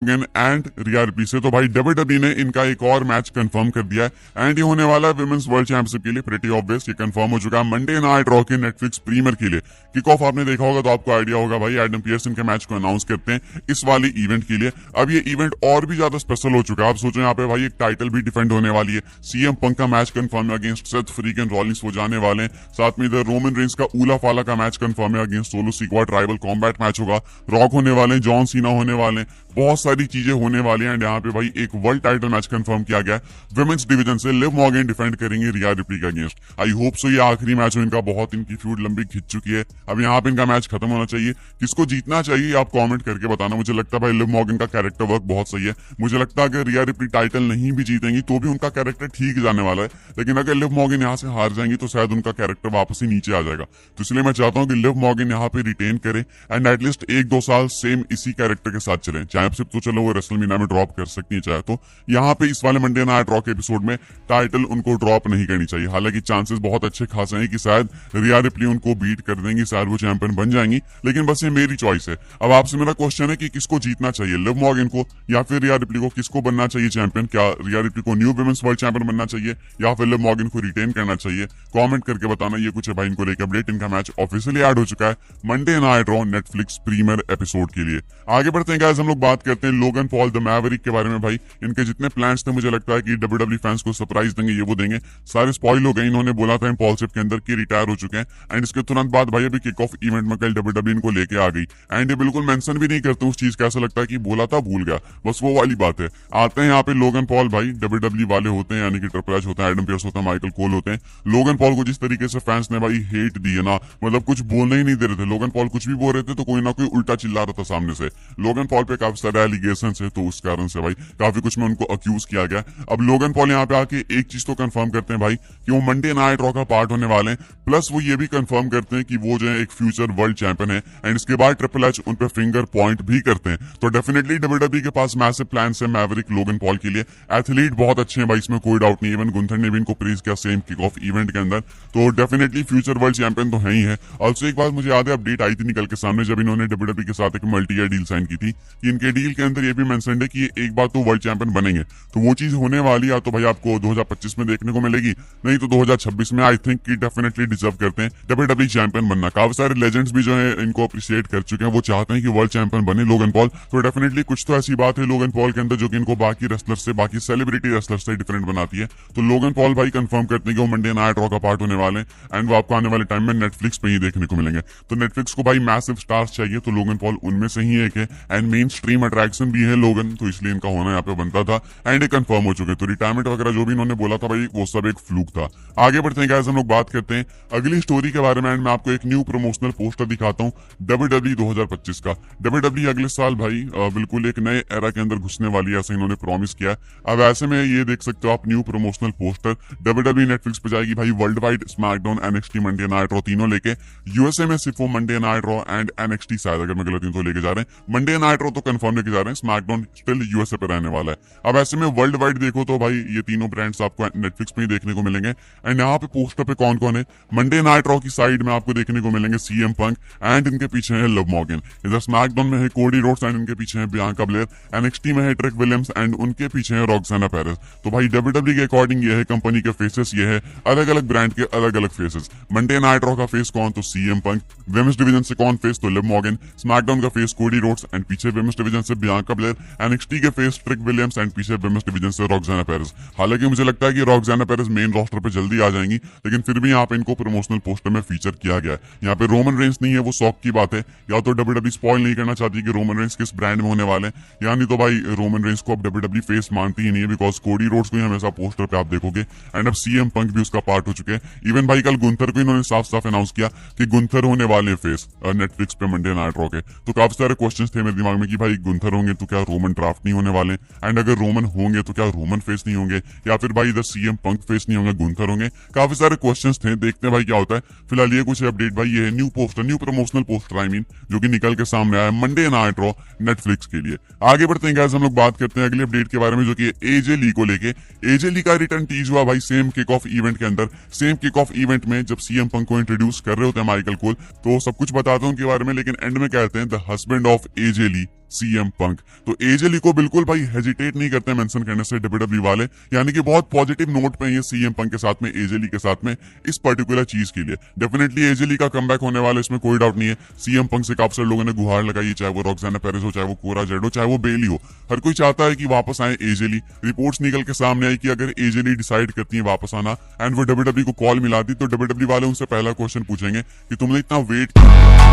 And Riya replay से। तो भाई डब्ल्यूडब्ल्यू ने इनका एक और मैच कंफर्म कर दिया है एंड ये होने वाला है विमेंस वर्ल्ड चैंपियनशिप के लिए। प्रीटी ऑब्वियस ये कंफर्म हो चुका है मंडे नाइट रॉ के नेटफ्लिक्स प्रीमियर के लिए। किक ऑफ आपने देखा होगा तो आपको आइडिया होगा भाई एडम पियर्स इनके मैच को अनाउंस करते हैं इस वाले इवेंट के लिए। अब ये इवेंट और भी ज्यादा स्पेशल हो चुका है। आप सोचो यहाँ पे भाई एक टाइटल भी डिफेंड होने वाली है। सीएम पंक का मैच कंफर्म है अगेंस्ट सेथ फ्रीकन रॉलिंस वो जाने वाले हैं। साथ में इधर रोमन रेंस का ऊला फाला का मैच कंफर्म है against Solo Sikoa. Tribal combat match होगा। रॉक होने वाले हैं, जॉन सीना होने वाले हैं, बहुत सारी चीजें होने वाली हैं। यहाँ पे भाई एक वर्ल्ड टाइटल मैच कंफर्म किया गया है विमेंस डिवीजन से। लिव मॉर्गन डिफेंड करेंगे रिया रिप्ली के अगेंस्ट। आई होप सो ये आखिरी मैच हो इनका। बहुत इनकी फ्यूड लंबी खिंच चुकी है। अब यहाँ पे इनका मैच खत्म होना चाहिए। किसको जीतना चाहिए आप कमेंट करके बताना। मुझे लगता है भाई लिव मॉर्गन का कैरेक्टर वर्क बहुत सही है। मुझे लगता है अगर रिया रिप्ली टाइटल नहीं भी जीतेंगी तो भी उनका कैरेक्टर ठीक जाने वाला है। लेकिन अगर लिव मॉर्गन यहाँ से हार जाएंगी तो शायद उनका कैरेक्टर वापस ही नीचे आ जाएगा। तो इसलिए मैं चाहता हूँ कि लिव मॉर्गन यहाँ पे रिटेन करे एंड एटलीस्ट 1-2 साल सेम इसी कैरेक्टर के साथ चले। चैंपियनशिप तो चलो वो रेसलमेनिया में ड्रॉप कर सकती है चाहे तो। यहाँ पे इस वाले मंडे नाइट रॉ के एपिसोड में टाइटल उनको ड्रॉप नहीं करनी चाहिए। हालांकि चांसेस बहुत अच्छे खासे हैं कि शायद रिया रिप्ली उनको बीट कर देंगी, शायद वो चैंपियन बन जाएंगी। लेकिन बस ये मेरी चॉइस है। अब आपसे मेरा क्वेश्चन है कि किसको जीतना चाहिए, लिव मॉर्गन को या फिर रिया रिप्ली को? किसको बनना चाहिए चैंपियन? क्या रिया रिप्ली को न्यू विमेंस वर्ल्ड चैंपियन बनना चाहिए या फिर लिव मॉर्गन को रिटेन करना चाहिए? कमेंट करके बताना। ये कुछ है भाई इनको लेकर अपडेट। इनका मैच ऑफिशियली ऐड हो चुका है Monday night Raw Netflix premiere episode के लिए। आगे बढ़ते हैं गाइस, हम लोग बात करते हैं लोगन पॉल द मैवरिक के बारे में। भाई इनके जितने प्लान्स थे मुझे लगता है कि डब्ल्यूडब्ल्यू फैंस को सरप्राइज देंगे, ये वो देंगे। सारे स्पॉइल हो गए। इन्होंने बोला था इम्पॉल्सिव के अंदर कि रिटायर हो चुके हैं एंड इसके तुरंत बाद भाई अभी किक ऑफ इवेंट में कल डब्ल्यूडब्ल्यू इनको लेके आ गई एंड ये बिल्कुल मेंशन भी नहीं करते उस चीज का। ऐसा लगता है कि बोला था भूल गया, बस वो वाली बात है। आते हैं यहाँ पे लोगन पॉल भाई डब्ल्यूडब्ल्यू वाले होते हैं, यानी कि ट्रिपल एच होता है, एडम पियर्स होता है, माइकल कोल होते हैं। लोगन पॉल को जिस तरीके से फैंस ने भाई हेट दी है ना, मतलब कुछ बोलने ही नहीं दे रहे थे। लोगन पॉल कुछ भी बोल रहे थे तो कोई ना कोई उल्टा चिल्ला रहा था सामने से। लोगन पॉल पे काफी सारे एलिगेशन है तो उस कारण से भाई काफी कुछ में उनको अक्यूज किया गया। अब लोगन पॉल यहाँ पे आके एक चीज तो कंफर्म करते हैं भाई कि वो मंडे नाइट रॉ का पार्ट होने वाले हैं। प्लस वो ये भी कंफर्म करते हैं कि वो जो है एक फ्यूचर वर्ल्ड चैंपियन है एंड इसके बाद ट्रिपल एच उन पे फिंगर पॉइंट भी करते हैं। तो डेफिनेटली डब्ल्यूडब्ल्यू के पास मैसिव प्लान है मैवरिक लोगन पॉल के लिए। एथलीट बहुत अच्छे हैं भाई, इसमें कोई डाउट नहीं। इवन गुंथर ने भी इनको प्रेज किया सेम किक ऑफ इवेंट के अंदर। तो डेफिनेटली फ्यूचर वर्ल्ड चैंपियन तो है ही है। ऑल्सो एक बात मुझे याद है, अपडेट आई थी निकल के सामने जब इन्होंने डब्ल्यूडब्ल्यू के साथ एक मल्टी ईयर डील साइन की थी। इनके डील के अंदर ये भी मेंशन है कि एक बार तो वर्ल्ड चैंपियन बनेंगे। तो वो चीज होने वाली या तो भाई आपको 2025 में देखने को मिलेगी, नहीं तो 2026 में। आई थिंक कि डेफिनेटली डिजर्व करते हैं डब्ल्यूडब्ल्यू चैंपियन बनना। काफी सारे लेजेंड्स भी जो है इनको अप्रिशिएट कर चुके हैं, वो चाहते हैं कि वर्ल्ड चैंपियन बने लोगन पॉल। तो डेफिनेटली कुछ तो ऐसी बात है लोगन पॉल के अंदर जो कि इनको बाकी रेसलर से, बाकी सेलिब्रिटी रेसलर से डिफरेंट बनाती है। तो लोगन पॉल भाई कंफर्म करते हैं कि वो मंडे नाइट रॉ का पार्ट होने वाले हैं एंड वो आपको आने वाले टाइम में नेटफ्लिक्स पे ही देखने को मिलेंगे। तो नेटफ्लिक्स को भाई मैसिव स्टार्स चाहिए, तो लोगन पॉल उनमें से ही एक है एंड मेन स्ट्रीम अट्रैक्शन भी है लोगन, तो इसलिए इनका होना यहाँ पे बनता था एंड कंफर्म हो चुके। तो रिटायरमेंट वगैरह जो भी इन्होंने बोला था भाई वो सब एक फ्लूक था। आगे बढ़ते हैं गाइस, हम लोग बात करते हैं अगली स्टोरी के बारे में एंड मैं आपको एक न्यू प्रमोशनल पोस्टर दिखाता हूँ डब्ल्यूडब्ल्यू 2025 का। डब्ल्यूडब्ल्यू अगले साल भाई बिल्कुल एक नए एरा के अंदर घुसने वाली है, ऐसा इन्होंने प्रॉमिस किया। अब ऐसे में ये देख सकते हो आप new promotional poster. WWE Netflix पे जाएगी भाई world wide SmackDown, NXT, Monday night Raw तीनों लेके। यूएसए में सिर्फ वो Monday night Raw and NXT शायद अगर मैं गलत नहीं तो लेके जा रहे हैं। मंडे नाइट रॉ तो कंफर्म लेके जा रहे हैं, स्मैकडाउन स्टिल यूएसए पे रहने वाला है। अब ऐसे में वर्ल्ड वाइड देखो तो भाई ये तीनों ब्रांड्स आपको नेटफ्लिक्स पे ही देखने को मिलेंगे। एंड यहाँ पे पोस्टर पे कौन कौन है, मंडे नाइट रॉ की साइड में आपको देखने को मिलेंगे सीएम पंक एंड इनके पीछे है लिव मॉर्गन। इधर स्मैकडाउन में है कोडी रोड्स एंड इनके पीछे है बियांका ब्लेयर। एनएक्सटी में है ट्रिक विलियम्स एंड उनके पीछे है रॉक्साना पेरेस। तो भाई डब्ल्यूडब्ल्यू के अकॉर्डिंग ये है कंपनी के फेसेस, ये है अलग अलग ब्रांड के अलग अलग फेसेस। मंडे नाइट रॉ का फेस कौन, तो सीएम पंक। विमेंस डिवीजन से कौन फेस, तो लिव मॉर्गन। स्मैकडाउन का फेस कोडी रोड्स एंड पीछे विमेंस डिवीजन से बियांका ब्लेयर। एनएक्सटी के फेस ट्रिक विलियम्स एंड पीछे विमेंस डिवीजन से रॉक्साना पेरेस। हालांकि मुझे लगता है कि रॉक्साना पेरेस मेन रोस्टर पे जल्दी आ जाएंगी, लेकिन फिर भी यहाँ पे इनको प्रमोशनल पोस्टर में फीचर किया गया है। यहाँ पे रोमन रेंस नहीं है, वो शौक की बात है। या तो डब्ल्यूडब्ल्यू स्पॉइल नहीं करना चाहती कि रोमन रेंस किस ब्रांड में होने वाले हैं, यानी तो भाई रोमन रेंस को अब डब्ल्यूडब्ल्यू फेस मानती ही नहीं है, बिकॉज कोडी रोड्स को ही हमेशा पोस्टर पे आप देखोगे एंड अब सीएम पंक भी उसका पार्ट हो चुके हैं। इवन भाई कल गुंथर को इन्होंने साफ साफ अनाउंस किया कि गुंथर होने वाले फेस नेटफ्लिक्स पे मंडे नाइट रॉ के। तो काफी सारे क्वेश्चन थे मेरे दिमाग में कि भाई गुंथर होंगे तो क्या रोमन ड्राफ्ट नहीं होने वाले, एंड अगर रोमन होंगे तो क्या रोमन फेस नहीं होंगे, या फिर भाई इधर सीएम पंक फेस नहीं होंगे गुंथर होंगे। काफी सारे क्वेश्चंस थे, देखते हैं भाई क्या होता है। फिलहाल ये कुछ अपडेट भाई, ये है new poster, new promotional poster I mean, जो कि निकल के सामने आया मंडे नाइट रॉ नेटफ्लिक्स के लिए। आगे बढ़ते हैं गाइस, हम लोग बात करते हैं अगले अपडेट के बारे में जो कि एजे ली को लेके। एजे ली का रिटर्न टीज हुआ भाई सेम किक ऑफ इवेंट के अंदर। सेम किक ऑफ इवेंट में जब सीएम पंक को इंट्रोड्यूस कर रहे होते हैं माइकल कोल, तो सब कुछ बताता हूं उनके बारे में, लेकिन एंड में कहते हैं the husband of AJ Lee CM Punk. तो एजे ली को बिल्कुल भाई हेजिटेट नहीं करते मेंशन करने से डब्ल्यूडब्ल्यू वाले, यानी कि बहुत पॉजिटिव नोट पे ये सीएम पंक के साथ में, एजे ली के साथ में इस पर्टिकुलर चीज के लिए। डेफिनेटली एजे ली का कमबैक होने वाला, इसमें कोई डाउट नहीं है। सीएम पंक से काफी सारे लोगों ने गुहार लगाई, चाहे वो रॉक्साना पेरेस हो, चाहे वो कोरा जेड हो, चाहे वो बेली हो। हर कोई चाहता है कि वापस आए एजे ली। रिपोर्ट्स निकल के सामने आई कि अगर एजे ली डिसाइड करती है वापस आना एंड वो डब्ल्यूडब्ल्यू को कॉल मिलाती, तो डब्ल्यूडब्ल्यू वाले उनसे पहला क्वेश्चन पूछेंगे कि तुमने इतना वेट किया,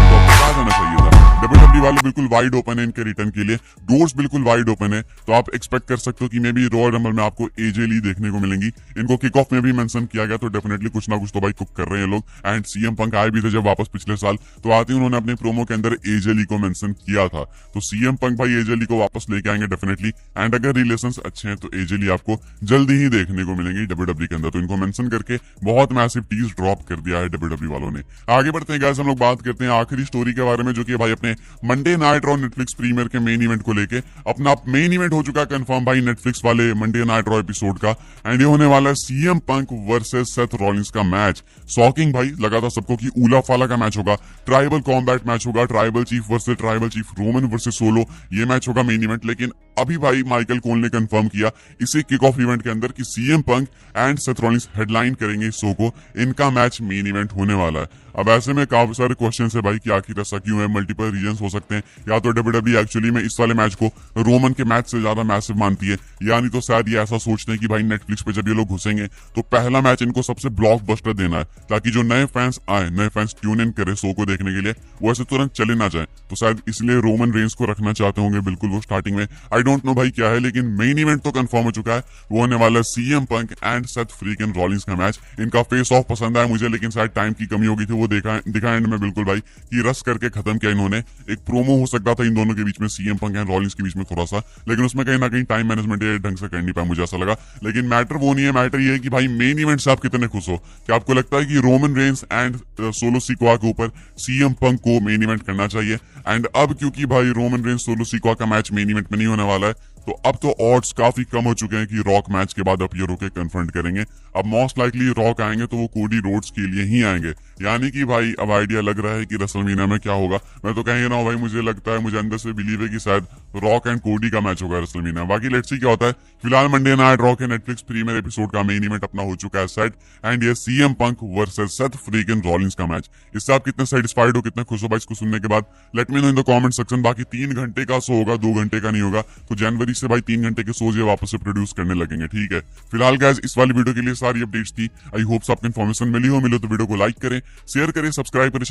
तो बता देना चाहिए था। डब्ल्यूडब्ल्यू वाले बिल्कुल वाइड ओपन है इनके रिटर्न के लिए, डोर्स बिल्कुल वाइड ओपन है। तो आप एक्सपेक्ट कर सकते हो कि मे बी रॉयल रंबल में आपको एजे ली देखने को मिलेंगी। इनको किक ऑफ में भी मेंशन किया गया, तो डेफिनेटली कुछ ना कुछ तो भाई कुक कर रहे हैं लोग। एंड सीएम पंक आए भी थे जब वापस पिछले साल, तो आते ही उन्होंने अपने प्रोमो के अंदर एजे ली को मेंशन किया था। तो सीएम पंक भाई एजे ली को वापस लेके आएंगे डेफिनेटली। एंड अगर रिलेशंस अच्छे हैं तो एजे ली आपको जल्दी ही देखने को मिलेंगी डब्ल्यूडब्ल्यू के अंदर। तो इनको मेंशन करके बहुत मैसिव टीज ड्रॉप कर दिया है डब्ल्यूडब्ल्यू वालों ने। आगे बढ़ते हैं गाइस, हम लोग बात करते हैं आखिरी स्टोरी के बारे में, जो कि भाई अपने Monday night Raw Netflix premiere के मेन इवेंट को लेके। अपना मेन इवेंट हो चुका है कंफर्म भाई नेटफ्लिक्स वाले मंडे नाइट रॉ एपिसोड का, एंड ये होने वाला है CM Punk versus Seth Rollins का मैच। शॉकिंग भाई लगा था सबको कि ऊला फाला का मैच होगा, ट्राइबल कॉम्बैट मैच होगा, tribal chief versus tribal chief, Roman versus solo, ये मैच होगा मेन इवेंट। लेकिन अभी भाई माइकल कोल ने कंफर्म किया इसी किक ऑफ इवेंट के अंदर कि CM Punk and Seth Rollins headline करेंगे इस शो को, इनका मैच मेन इवेंट होने वाला है। अब ऐसे में काफी सारे क्वेश्चन है भाई कि आखिर ऐसा क्यों है, मल्टीपल रीजंस हो सकते हैं। या तो डब्ल्यूडब्ल्यू एक्चुअली में इस वाले मैच को रोमन के मैच से ज्यादा मैसिव मानती है, यानी तो शायद ये ऐसा सोचते हैं कि भाई नेटफ्लिक्स पे जब ये लोग घुसेंगे तो पहला मैच इनको सबसे ब्लॉकबस्टर देना है, ताकि जो नए फैंस आए, नए फैंस ट्यून इन करे शो को देखने के लिए, वो ऐसे तुरंत चले ना जाए। तो शायद इसलिए रोमन रेंस को रखना चाहते होंगे बिल्कुल वो स्टार्टिंग में। आई डोंट नो भाई क्या है, लेकिन मेन इवेंट तो कंफर्म हो चुका है। वो होने वाला है CM Punk and Seth Freakin Rollins का मैच। इनका फेस ऑफ पसंद आया मुझे, लेकिन शायद टाइम की कमी होगी थी, वो दिखा एंड में बिल्कुल भाई कि रस करके खत्म किया इन्होंने। एक प्रोमो हो सकता था इन दोनों के बीच में, सीएम पंक एंड रॉलिंस के बीच में थोड़ा सा, लेकिन उसमें कहीं ना कहीं टाइम मैनेजमेंट ढंग से कर नहीं पाया, मुझे ऐसा लगा। लेकिन मैटर वो नहीं है, मैटर ये है कि भाई मेन इवेंट से आप कितने खुश हो। क्या आपको लगता है कि Roman Reigns and solo Sikoa के ऊपर सीएम पंक को मेन इवेंट करना चाहिए? एंड अब क्योंकि भाई रोमन रेंस सोलो सिकोआ का मैच मेन इवेंट में नहीं होने वाला है, तो अब तो ऑड्स काफी कम हो चुके हैं कि रॉक मैच के बाद अपीयर होकर कन्फ्रंट करेंगे। अब मोस्ट लाइकली रॉक आएंगे तो वो कोडी रोड्स के लिए ही आएंगे, यानी कि भाई अब आइडिया लग रहा है कि रेसलमेनिया में क्या होगा। मैं तो कह ही रहा हूँ भाई, मुझे लगता है, मुझे अंदर से बिलीव है कि शायद रॉक एंड कोडी का मैच होगा रेसलमेनिया। बाकी लेट्स सी क्या होता है। फिलहाल मंडे नाइट रॉ के नेटफ्लिक्स प्रीमियर एपिसोड का मेन इवेंट अपना हो चुका है सेट, एंड ये CM Punk versus Seth Freakin Rollins का मैच। इससे आप कितने सेटिस्फाइड हो, कितने खुश हो भाई इसको सुनने के बाद? Let me know in the comment section. बाकी 3 घंटे का शो होगा, 2 घंटे का नहीं होगा। तो जनवरी से भाई 3 घंटे के शोज ये वापस से प्रोड्यूस करने लगेंगे, ठीक है। फिलहाल गाइस इस वाली वीडियो के लिए सारी अपडेट्स थी। आई होप आपको इन्फॉर्मेशन मिली हो तो वीडियो को लाइक करें, शेयर करें, सब्सक्राइब करें।